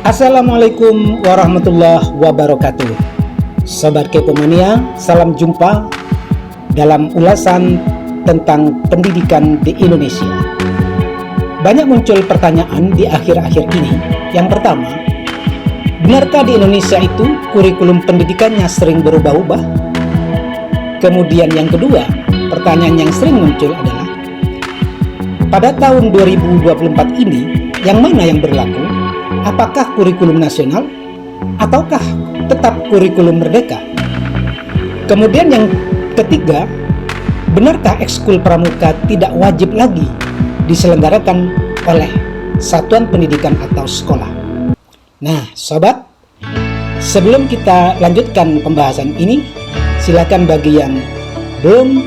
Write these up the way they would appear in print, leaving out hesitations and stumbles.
Assalamualaikum warahmatullahi wabarakatuh. Sobat Kepomania, salam jumpa dalam ulasan tentang pendidikan di Indonesia. Banyak muncul pertanyaan di akhir-akhir ini. Yang pertama, benarkah di Indonesia itu kurikulum pendidikannya sering berubah-ubah? Kemudian yang kedua, pertanyaan yang sering muncul adalah, pada tahun 2024 ini, yang mana yang berlaku? Apakah kurikulum nasional ataukah tetap kurikulum merdeka? Kemudian yang ketiga, benarkah ekskul pramuka tidak wajib lagi diselenggarakan oleh satuan pendidikan atau sekolah? Nah, sobat, sebelum kita lanjutkan pembahasan ini, silakan bagi yang belum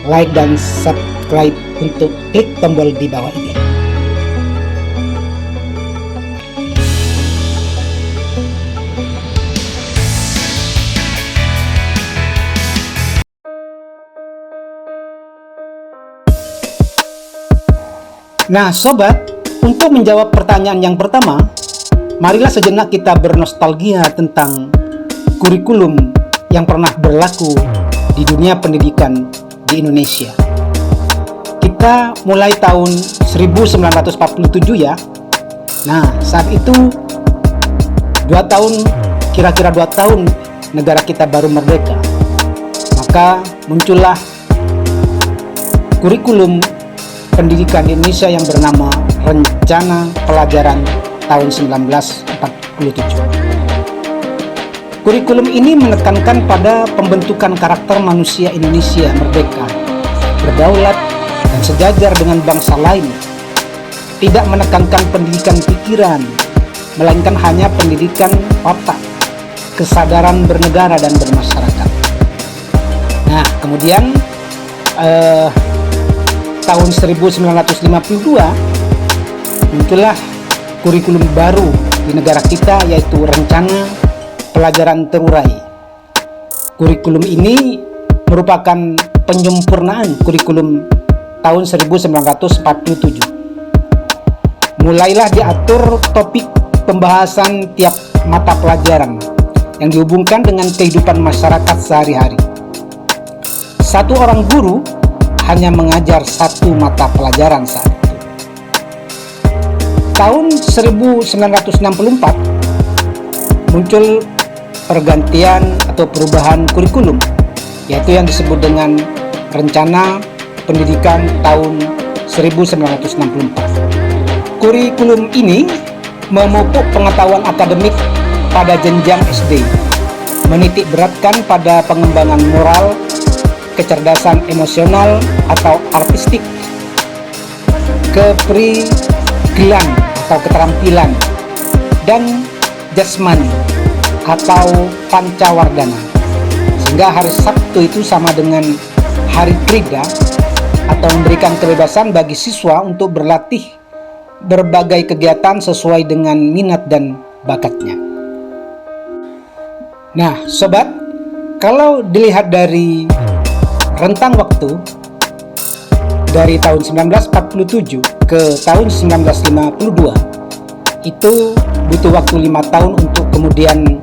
like dan subscribe untuk klik tombol di bawah ini. Nah, sobat, untuk menjawab pertanyaan yang pertama, marilah sejenak kita bernostalgia tentang kurikulum yang pernah berlaku di dunia pendidikan di Indonesia. Kita mulai tahun 1947 ya. Nah, saat itu kira-kira 2 tahun negara kita baru merdeka. Maka muncullah kurikulum pendidikan di Indonesia yang bernama Rencana Pelajaran tahun 1947. Kurikulum ini menekankan pada pembentukan karakter manusia Indonesia merdeka, berdaulat, dan sejajar dengan bangsa lain. Tidak menekankan pendidikan pikiran, melainkan hanya pendidikan otak, kesadaran bernegara dan bermasyarakat. Nah, kemudian tahun 1952 muncullah kurikulum baru di negara kita, yaitu Rencana Pelajaran Terurai. Kurikulum ini merupakan penyempurnaan kurikulum tahun 1947. Mulailah diatur topik pembahasan tiap mata pelajaran yang dihubungkan dengan kehidupan masyarakat sehari-hari. Satu orang guru hanya mengajar satu mata pelajaran saat itu. Tahun 1964 muncul pergantian atau perubahan kurikulum, yaitu yang disebut dengan Rencana Pendidikan tahun 1964. Kurikulum ini memupuk pengetahuan akademik pada jenjang SD, menitik beratkan pada pengembangan moral, kecerdasan emosional atau artistik, kepribadian atau keterampilan, dan jasmani atau pancawardana. Sehingga hari Sabtu itu sama dengan hari Krida atau memberikan kebebasan bagi siswa untuk berlatih berbagai kegiatan sesuai dengan minat dan bakatnya. Nah, sobat, kalau dilihat dari rentang waktu dari tahun 1947 ke tahun 1952, itu butuh waktu 5 tahun untuk kemudian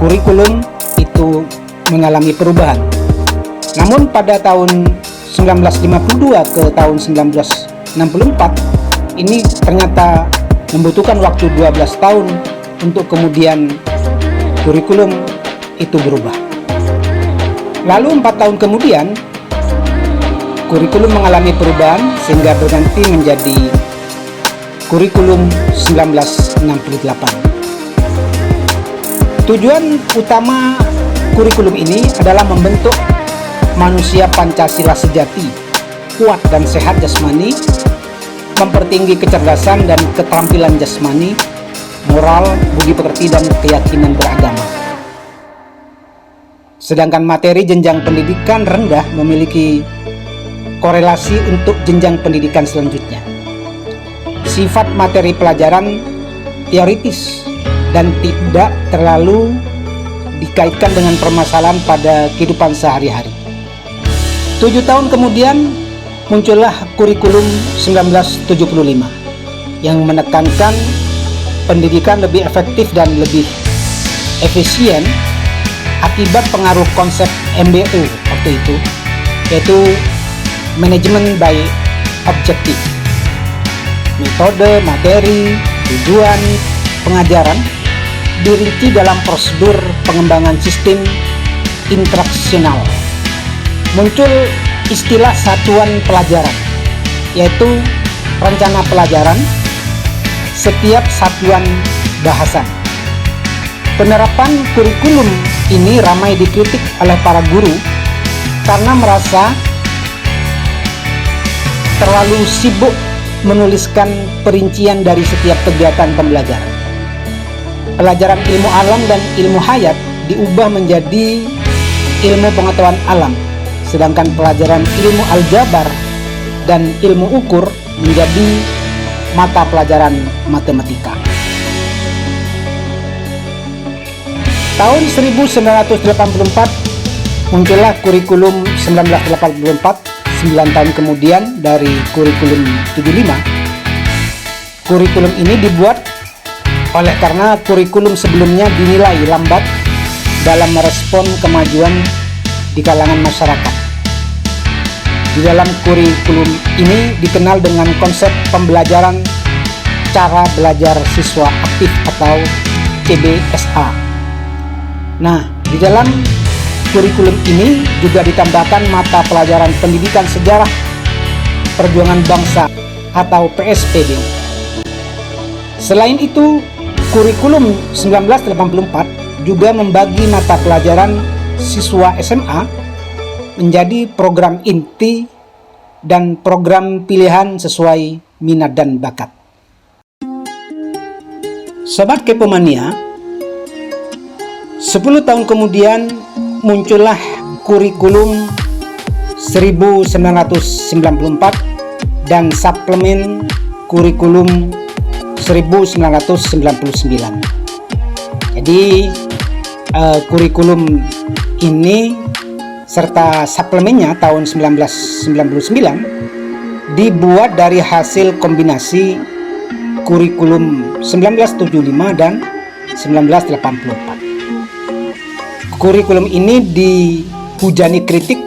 kurikulum itu mengalami perubahan. Namun pada tahun 1952 ke tahun 1964 ini ternyata membutuhkan waktu 12 tahun untuk kemudian kurikulum itu berubah. Lalu 4 tahun kemudian kurikulum mengalami perubahan sehingga berganti menjadi kurikulum 1968. Tujuan utama kurikulum ini adalah membentuk manusia Pancasila sejati, kuat dan sehat jasmani, mempertinggi kecerdasan dan keterampilan jasmani, moral, budi pekerti, dan keyakinan beragama. Sedangkan materi jenjang pendidikan rendah memiliki korelasi untuk jenjang pendidikan selanjutnya. Sifat materi pelajaran teoritis dan tidak terlalu dikaitkan dengan permasalahan pada kehidupan sehari-hari. 7 tahun kemudian muncullah kurikulum 1975 yang menekankan pendidikan lebih efektif dan lebih efisien akibat pengaruh konsep MBO waktu itu, yaitu Management by Objective. Metode, materi, tujuan pengajaran dirinci dalam prosedur pengembangan sistem instruksional. Muncul istilah satuan pelajaran, yaitu rencana pelajaran setiap satuan bahasan. Penerapan kurikulum ini ramai dikritik oleh para guru karena merasa terlalu sibuk menuliskan perincian dari setiap kegiatan pembelajaran. Pelajaran ilmu alam dan ilmu hayat diubah menjadi ilmu pengetahuan alam, sedangkan pelajaran ilmu aljabar dan ilmu ukur menjadi mata pelajaran matematika. Tahun 1984 muncullah kurikulum 1984, 9 tahun kemudian dari kurikulum 75. Kurikulum ini dibuat oleh karena kurikulum sebelumnya dinilai lambat dalam merespon kemajuan di kalangan masyarakat. Di dalam kurikulum ini dikenal dengan konsep pembelajaran cara belajar siswa aktif atau CBSA. Nah, di dalam kurikulum ini juga ditambahkan mata pelajaran pendidikan sejarah perjuangan bangsa atau PSPB. Selain itu, kurikulum 1984 juga membagi mata pelajaran siswa SMA menjadi program inti dan program pilihan sesuai minat dan bakat. Sobat Kepomania, 10 tahun kemudian muncullah kurikulum 1994 dan suplemen kurikulum 1999. Jadi kurikulum ini serta suplemennya tahun 1999 dibuat dari hasil kombinasi kurikulum 1975 dan 1984. Kurikulum ini dihujani kritik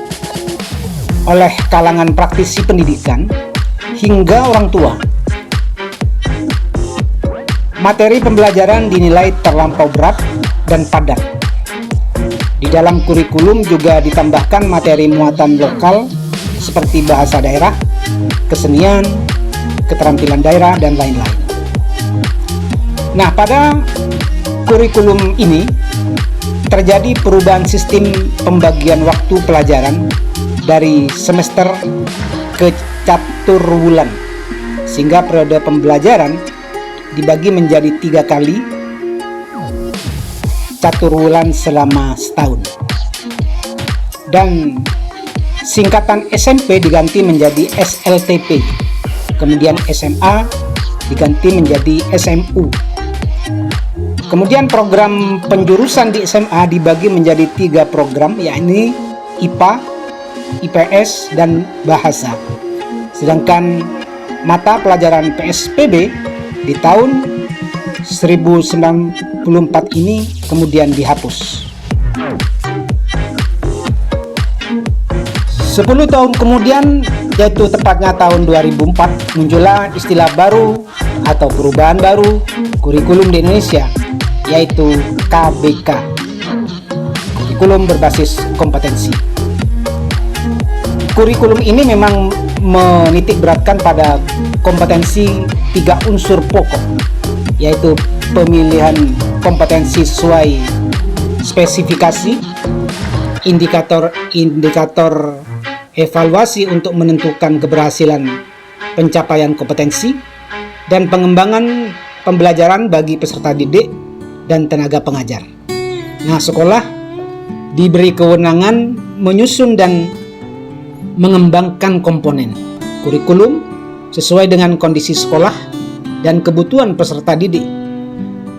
oleh kalangan praktisi pendidikan hingga orang tua. Materi pembelajaran dinilai terlampau berat dan padat. Di dalam kurikulum juga ditambahkan materi muatan lokal seperti bahasa daerah, kesenian, keterampilan daerah, dan lain-lain. Nah, pada kurikulum ini terjadi perubahan sistem pembagian waktu pelajaran dari semester ke caturwulan, sehingga periode pembelajaran dibagi menjadi 3 kali caturwulan selama setahun. Dan singkatan SMP diganti menjadi SLTP, kemudian SMA diganti menjadi SMU. Kemudian program penjurusan di SMA dibagi menjadi 3 program, yakni IPA, IPS, dan Bahasa. Sedangkan mata pelajaran PSPB di tahun 1994 ini kemudian dihapus. 10 tahun kemudian, yaitu tepatnya tahun 2004, muncullah istilah baru atau perubahan baru kurikulum di Indonesia, yaitu KBK, kurikulum berbasis kompetensi. Kurikulum ini memang menitik beratkan pada kompetensi 3 unsur pokok, yaitu pemilihan kompetensi sesuai spesifikasi, indikator evaluasi untuk menentukan keberhasilan pencapaian kompetensi, dan pengembangan pembelajaran bagi peserta didik dan tenaga pengajar. Nah, sekolah diberi kewenangan menyusun dan mengembangkan komponen kurikulum sesuai dengan kondisi sekolah dan kebutuhan peserta didik,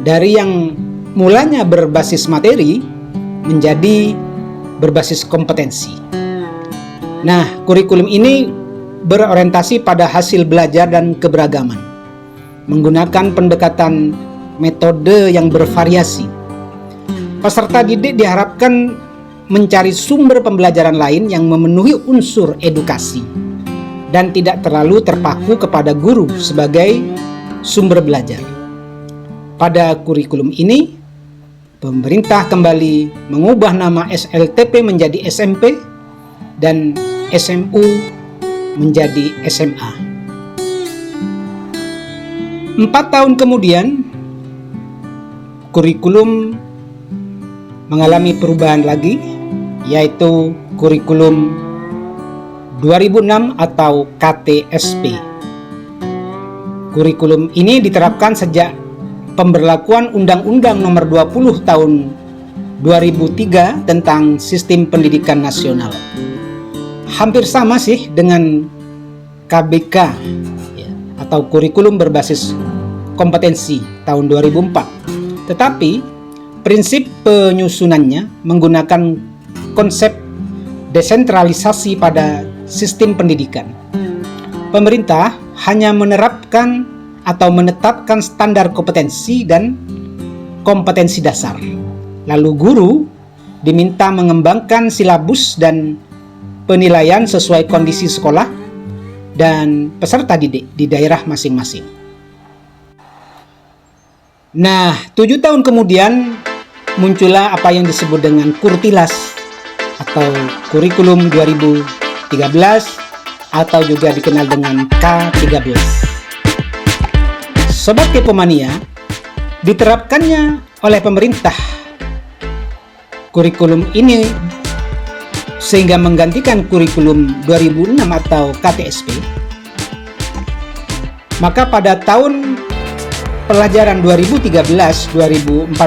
dari yang mulanya berbasis materi menjadi berbasis kompetensi. Nah, kurikulum ini berorientasi pada hasil belajar dan keberagaman, menggunakan pendekatan metode yang bervariasi. Peserta didik diharapkan mencari sumber pembelajaran lain yang memenuhi unsur edukasi dan tidak terlalu terpaku kepada guru sebagai sumber belajar. Pada kurikulum ini, pemerintah kembali mengubah nama SLTP menjadi SMP dan SMU menjadi SMA. 4 tahun kemudian, kurikulum mengalami perubahan lagi, yaitu kurikulum 2006 atau KTSP. Kurikulum ini diterapkan sejak pemberlakuan Undang-Undang Nomor 20 Tahun 2003 tentang Sistem Pendidikan Nasional. Hampir sama sih dengan KBK atau kurikulum berbasis kompetensi tahun 2004. Tetapi prinsip penyusunannya menggunakan konsep desentralisasi pada sistem pendidikan. Pemerintah hanya menerapkan atau menetapkan standar kompetensi dan kompetensi dasar. Lalu guru diminta mengembangkan silabus dan penilaian sesuai kondisi sekolah dan peserta didik di daerah masing-masing. Nah, 7 tahun kemudian muncullah apa yang disebut dengan Kurtilas atau Kurikulum 2013 atau juga dikenal dengan K13. Sobat Kepomania, diterapkannya oleh pemerintah kurikulum ini sehingga menggantikan kurikulum 2006 atau KTSP. Maka pada tahun pelajaran 2013-2014,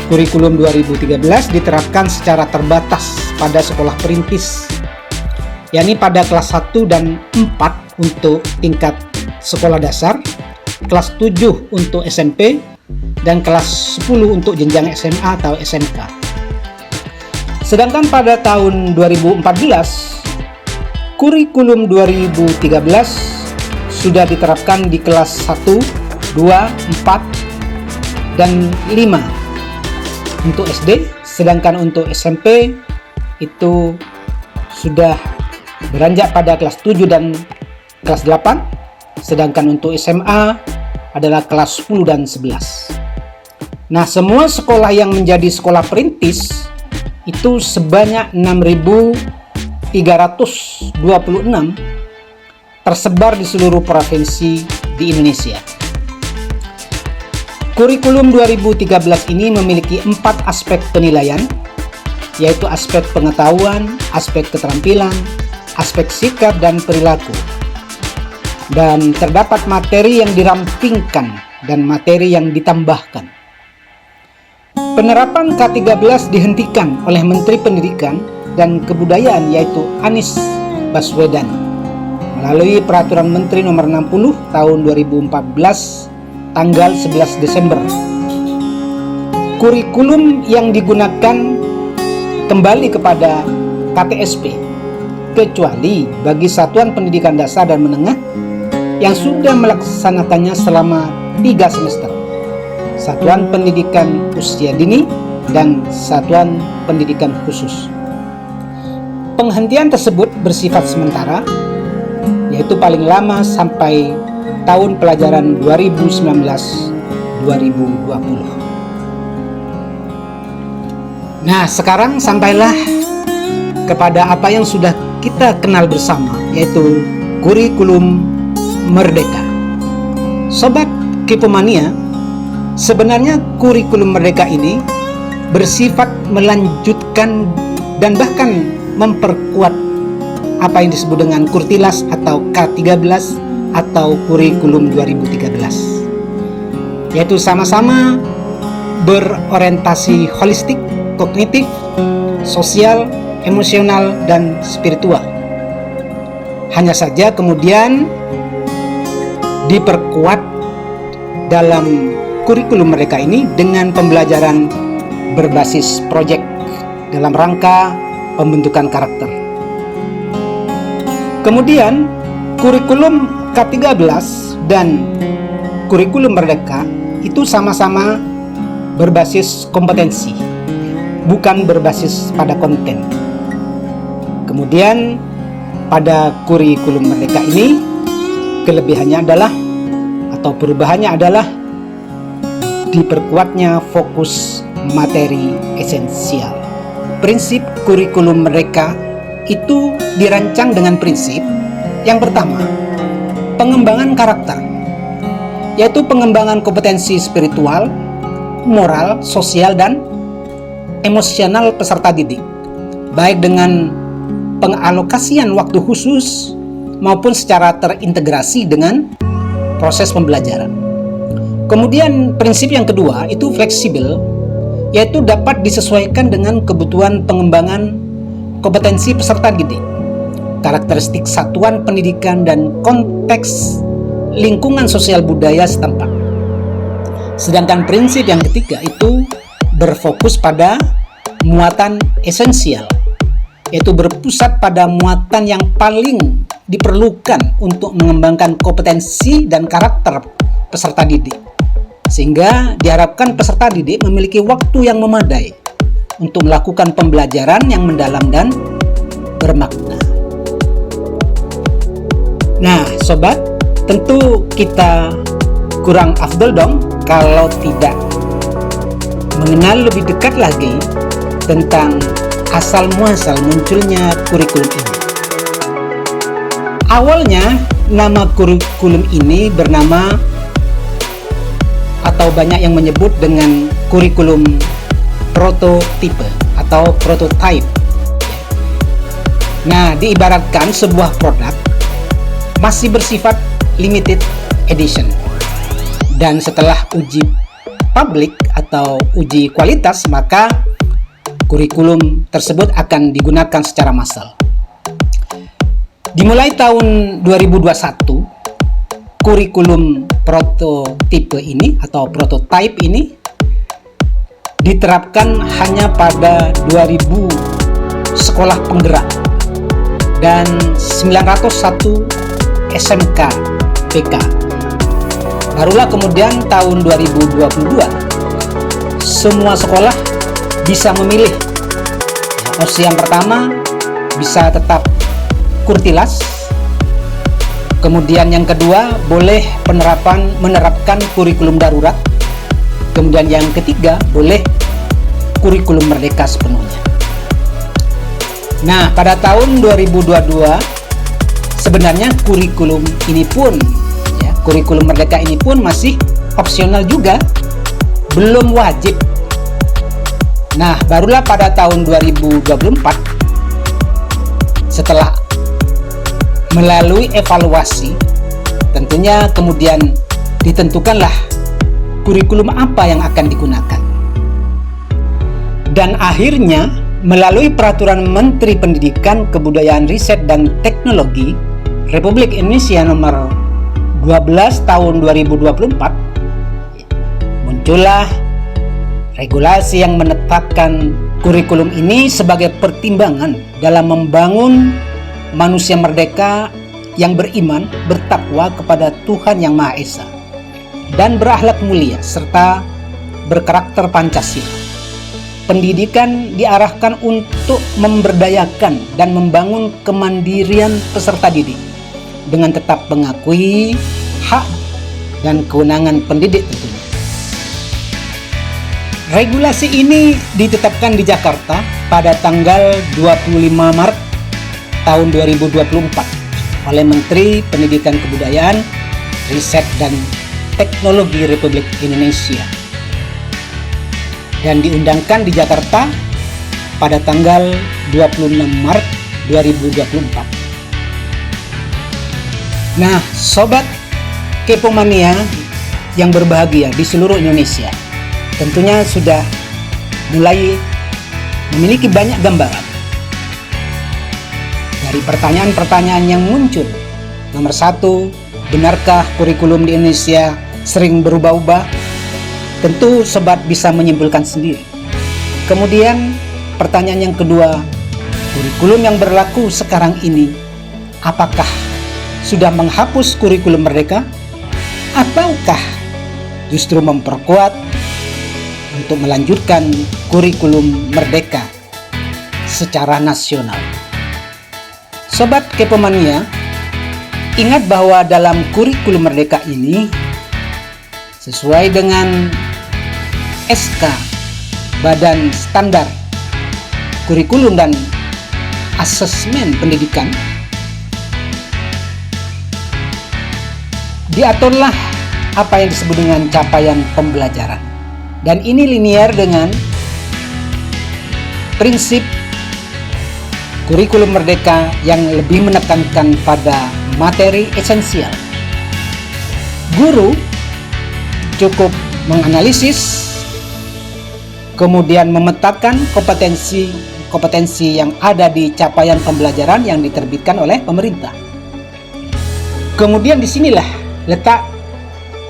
kurikulum 2013 diterapkan secara terbatas pada sekolah perintis, yakni pada kelas 1 dan 4 untuk tingkat sekolah dasar, kelas 7 untuk SMP, dan kelas 10 untuk jenjang SMA atau SMK. Sedangkan pada tahun 2014, kurikulum 2013 sudah diterapkan di kelas 1, 2, 4, dan 5 untuk SD, sedangkan untuk SMP itu sudah beranjak pada kelas 7 dan kelas 8, sedangkan untuk SMA adalah kelas 10 dan 11. Nah, semua sekolah yang menjadi sekolah perintis itu sebanyak 6.326 tersebar di seluruh provinsi di Indonesia. Kurikulum 2013 ini memiliki 4 aspek penilaian, yaitu aspek pengetahuan, aspek keterampilan, aspek sikap dan perilaku. Dan terdapat materi yang dirampingkan dan materi yang ditambahkan. Penerapan K13 dihentikan oleh Menteri Pendidikan dan Kebudayaan yaitu Anies Baswedan melalui Peraturan Menteri Nomor 60 Tahun 2014 tanggal 11 Desember. Kurikulum yang digunakan kembali kepada KTSP, kecuali bagi satuan pendidikan dasar dan menengah yang sudah melaksanakannya selama 3 semester, satuan pendidikan usia dini, dan satuan pendidikan khusus. Penghentian tersebut bersifat sementara, yaitu paling lama sampai tahun pelajaran 2019-2020. Nah, sekarang sampailah kepada apa yang sudah kita kenal bersama, yaitu kurikulum merdeka. Sobat Kepomania, sebenarnya kurikulum merdeka ini bersifat melanjutkan dan bahkan memperkuat apa yang disebut dengan Kurtilas atau K13 atau kurikulum 2013, yaitu sama-sama berorientasi holistik, kognitif, sosial, emosional, dan spiritual. Hanya saja kemudian diperkuat dalam kurikulum mereka ini dengan pembelajaran berbasis proyek dalam rangka pembentukan karakter. Kemudian kurikulum K13 dan kurikulum merdeka itu sama-sama berbasis kompetensi, bukan berbasis pada konten. Kemudian pada kurikulum Merdeka ini kelebihannya adalah atau perubahannya adalah diperkuatnya fokus materi esensial. Prinsip kurikulum Merdeka itu dirancang dengan prinsip yang pertama, pengembangan karakter, yaitu pengembangan kompetensi spiritual, moral, sosial, dan emosional peserta didik, baik dengan pengalokasian waktu khusus maupun secara terintegrasi dengan proses pembelajaran. Kemudian prinsip yang kedua itu fleksibel, yaitu dapat disesuaikan dengan kebutuhan pengembangan kompetensi peserta didik, karakteristik satuan pendidikan, dan konteks lingkungan sosial budaya setempat. Sedangkan prinsip yang ketiga itu berfokus pada muatan esensial, yaitu berpusat pada muatan yang paling diperlukan untuk mengembangkan kompetensi dan karakter peserta didik, sehingga diharapkan peserta didik memiliki waktu yang memadai untuk melakukan pembelajaran yang mendalam dan bermakna. Nah, sobat, tentu kita kurang afdol dong kalau tidak mengenal lebih dekat lagi tentang asal muasal munculnya kurikulum ini. Awalnya nama kurikulum ini bernama atau banyak yang menyebut dengan kurikulum prototipe atau prototype. Nah, diibaratkan sebuah produk masih bersifat limited edition, dan setelah uji publik atau uji kualitas, maka kurikulum tersebut akan digunakan secara massal. Dimulai tahun 2021, kurikulum prototipe ini atau prototype ini diterapkan hanya pada 2000 sekolah penggerak dan 901 SMK PK. Barulah kemudian tahun 2022 semua sekolah bisa memilih. Opsi yang pertama bisa tetap kurtilas. Kemudian yang kedua boleh menerapkan kurikulum darurat. Kemudian yang ketiga boleh kurikulum merdeka sepenuhnya. Nah, pada tahun 2022 sebenarnya kurikulum merdeka ini pun masih opsional juga, belum wajib. Nah, barulah pada tahun 2024 setelah melalui evaluasi, tentunya kemudian ditentukanlah kurikulum apa yang akan digunakan. Dan akhirnya melalui Peraturan Menteri Pendidikan, Kebudayaan, Riset, dan Teknologi Republik Indonesia nomor 12 tahun 2024, muncullah regulasi yang menetapkan kurikulum ini sebagai pertimbangan dalam membangun manusia merdeka yang beriman, bertakwa kepada Tuhan Yang Maha Esa, dan berakhlak mulia serta berkarakter Pancasila. Pendidikan diarahkan untuk memberdayakan dan membangun kemandirian peserta didik dengan tetap mengakui hak dan kewenangan pendidik tentunya. Regulasi ini ditetapkan di Jakarta pada tanggal 25 Maret tahun 2024 oleh Menteri Pendidikan, Kebudayaan, Riset, dan Teknologi Republik Indonesia, dan diundangkan di Jakarta pada tanggal 26 Maret 2024. Nah, sobat Kepomania yang berbahagia di seluruh Indonesia, tentunya sudah mulai memiliki banyak gambaran dari pertanyaan-pertanyaan yang muncul. Nomor 1, benarkah kurikulum di Indonesia sering berubah-ubah? Tentu sobat bisa menyimpulkan sendiri. Kemudian pertanyaan yang kedua, kurikulum yang berlaku sekarang ini apakah sudah menghapus kurikulum merdeka ataukah justru memperkuat untuk melanjutkan kurikulum merdeka secara nasional. Sobat Kepomania, ingat bahwa dalam kurikulum merdeka ini sesuai dengan SK Badan Standar Kurikulum dan Asesmen Pendidikan, diaturlah apa yang disebut dengan capaian pembelajaran, dan ini linear dengan prinsip kurikulum merdeka yang lebih menekankan pada materi esensial. Guru cukup menganalisis, kemudian memetakan kompetensi yang ada di capaian pembelajaran yang diterbitkan oleh pemerintah. Kemudian disinilah letak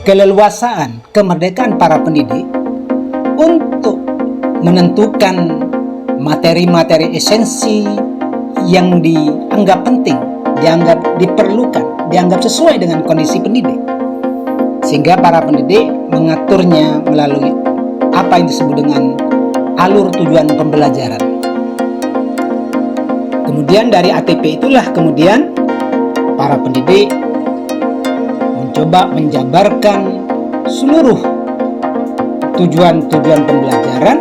keleluasaan, kemerdekaan para pendidik untuk menentukan materi-materi esensi yang dianggap penting, dianggap diperlukan, dianggap sesuai dengan kondisi pendidik, sehingga para pendidik mengaturnya melalui apa yang disebut dengan alur tujuan pembelajaran. Kemudian dari ATP itulah kemudian para pendidik mencoba menjabarkan seluruh tujuan-tujuan pembelajaran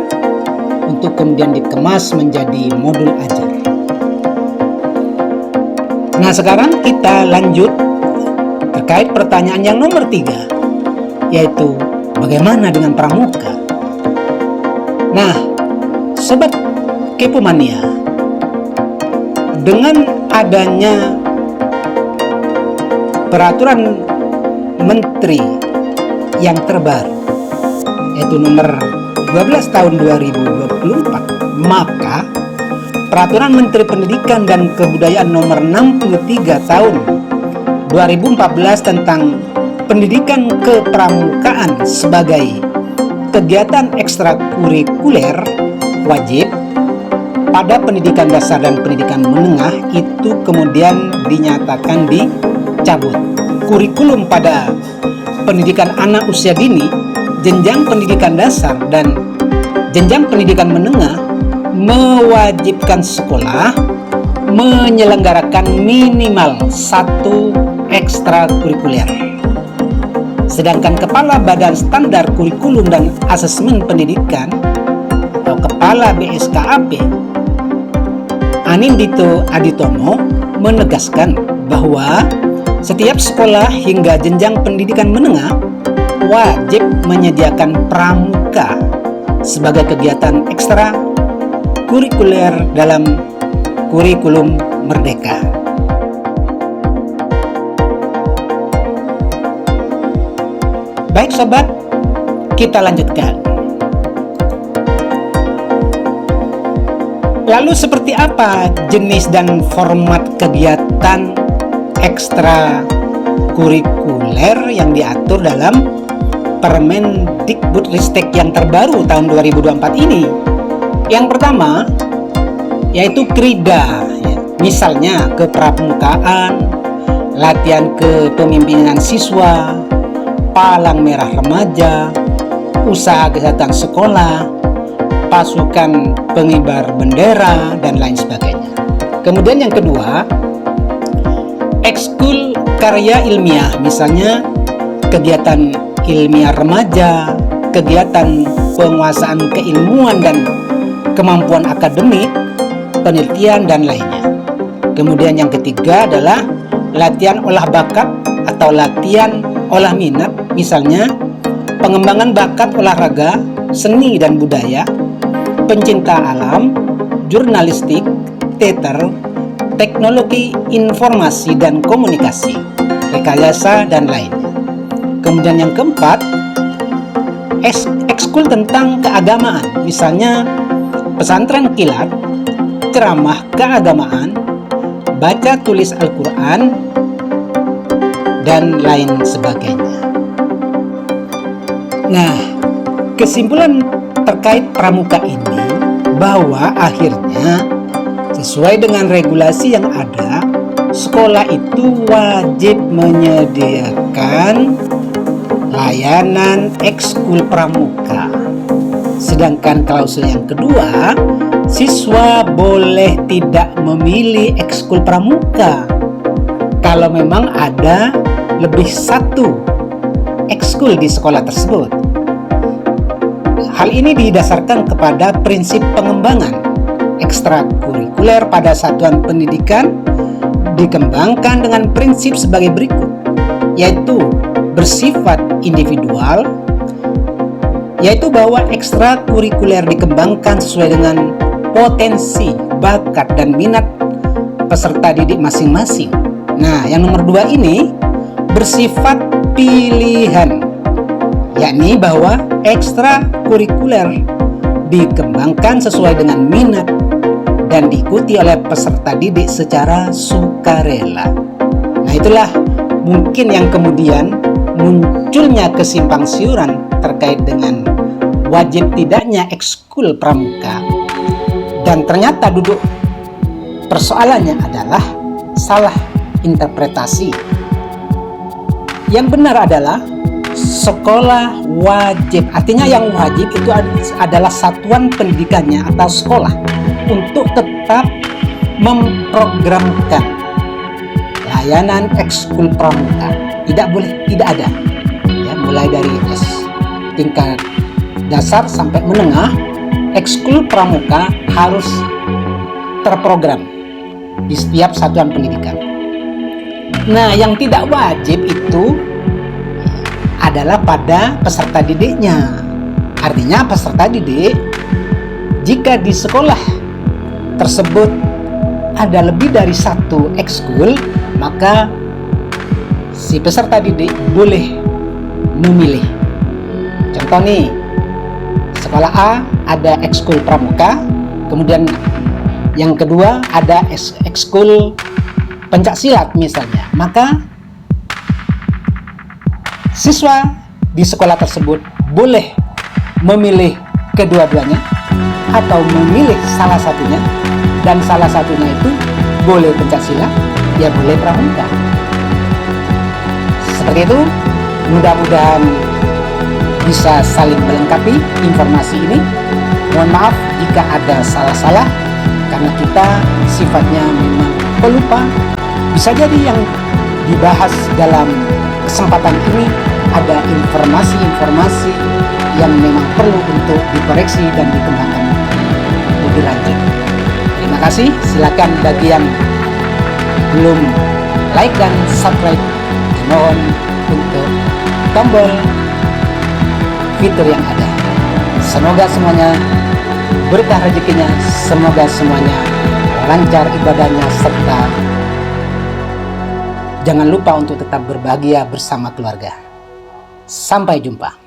untuk kemudian dikemas menjadi modul ajar. Nah, sekarang kita lanjut terkait pertanyaan yang nomor 3, yaitu bagaimana dengan pramuka? Nah, Sobat Kepomania, dengan adanya peraturan menteri yang terbaru, yaitu nomor 12 tahun 2024, maka Peraturan Menteri Pendidikan dan Kebudayaan nomor 63 tahun 2014 tentang pendidikan kepramukaan sebagai kegiatan ekstrakurikuler wajib pada pendidikan dasar dan pendidikan menengah itu kemudian dinyatakan dicabut. Kurikulum pada pendidikan anak usia dini, jenjang pendidikan dasar dan jenjang pendidikan menengah mewajibkan sekolah menyelenggarakan minimal 1 ekstrakurikuler. Sedangkan Kepala Badan Standar Kurikulum dan Asesmen Pendidikan atau Kepala BSKAP Anindito Aditomo menegaskan bahwa setiap sekolah hingga jenjang pendidikan menengah wajib menyediakan pramuka sebagai kegiatan ekstra kurikuler dalam kurikulum merdeka. Baik sobat, kita lanjutkan. Lalu seperti apa jenis dan format kegiatan ekstra kurikuler yang diatur dalam Permendikbudristek yang terbaru tahun 2024 ini? Yang pertama yaitu krida, misalnya kepramukaan, latihan kepemimpinan siswa, palang merah remaja, usaha kesehatan sekolah, pasukan pengibar bendera, dan lain sebagainya. Kemudian yang kedua, ekskul karya ilmiah, misalnya kegiatan ilmiah remaja, kegiatan penguasaan keilmuan dan kemampuan akademik, penelitian, dan lainnya. Kemudian yang ketiga adalah latihan olah bakat atau latihan olah minat, misalnya pengembangan bakat olahraga, seni dan budaya, pencinta alam, jurnalistik, teater, teknologi informasi dan komunikasi, rekayasa, dan lainnya. Kemudian yang keempat, ekskul tentang keagamaan, misalnya pesantren kilat, ceramah keagamaan, baca tulis Al-Quran, dan lain sebagainya. Nah, kesimpulan terkait pramuka ini bahwa akhirnya sesuai dengan regulasi yang ada, sekolah itu wajib menyediakan layanan ekskul pramuka. Sedangkan klausul yang kedua, siswa boleh tidak memilih ekskul pramuka kalau memang ada lebih satu ekskul di sekolah tersebut. Hal ini didasarkan kepada prinsip pengembangan ekstrakurikuler pada satuan pendidikan dikembangkan dengan prinsip sebagai berikut, yaitu bersifat individual, yaitu bahwa ekstrakurikuler dikembangkan sesuai dengan potensi, bakat, dan minat peserta didik masing-masing. Nah, yang nomor 2 ini bersifat pilihan, yakni bahwa ekstrakurikuler dikembangkan sesuai dengan minat dan diikuti oleh peserta didik secara sukarela. Nah, itulah mungkin yang kemudian munculnya kesimpang siuran terkait dengan wajib tidaknya ekskul pramuka. Dan ternyata duduk persoalannya adalah salah interpretasi. Yang benar adalah sekolah wajib, artinya yang wajib itu adalah satuan pendidikannya atau sekolah untuk tetap memprogramkan layanan ekskul pramuka. Tidak boleh tidak ada, ya, mulai dari tingkat dasar sampai menengah, ekskul pramuka harus terprogram di setiap satuan pendidikan. Nah, yang tidak wajib itu adalah pada peserta didiknya. Artinya peserta didik, jika di sekolah tersebut ada lebih dari satu ekskul, maka si peserta didik boleh memilih. Contoh nih, sekolah A ada ekskul pramuka, kemudian yang kedua ada ekskul pencaksilat misalnya, maka siswa di sekolah tersebut boleh memilih kedua-duanya atau memilih salah satunya, dan salah satunya itu boleh pencaksilat, ya boleh pramuka. Seperti itu, mudah-mudahan bisa saling melengkapi informasi ini. Mohon maaf jika ada salah-salah, karena kita sifatnya memang pelupa. Bisa jadi yang dibahas dalam kesempatan ini ada informasi-informasi yang memang perlu untuk dikoreksi dan dikembangkan lebih lanjut. Terima kasih. Silakan bagi yang belum like dan subscribe, mohon untuk tombol fitur yang ada. Semoga semuanya berkah rezekinya, semoga semuanya lancar ibadahnya, serta jangan lupa untuk tetap berbahagia bersama keluarga. Sampai jumpa.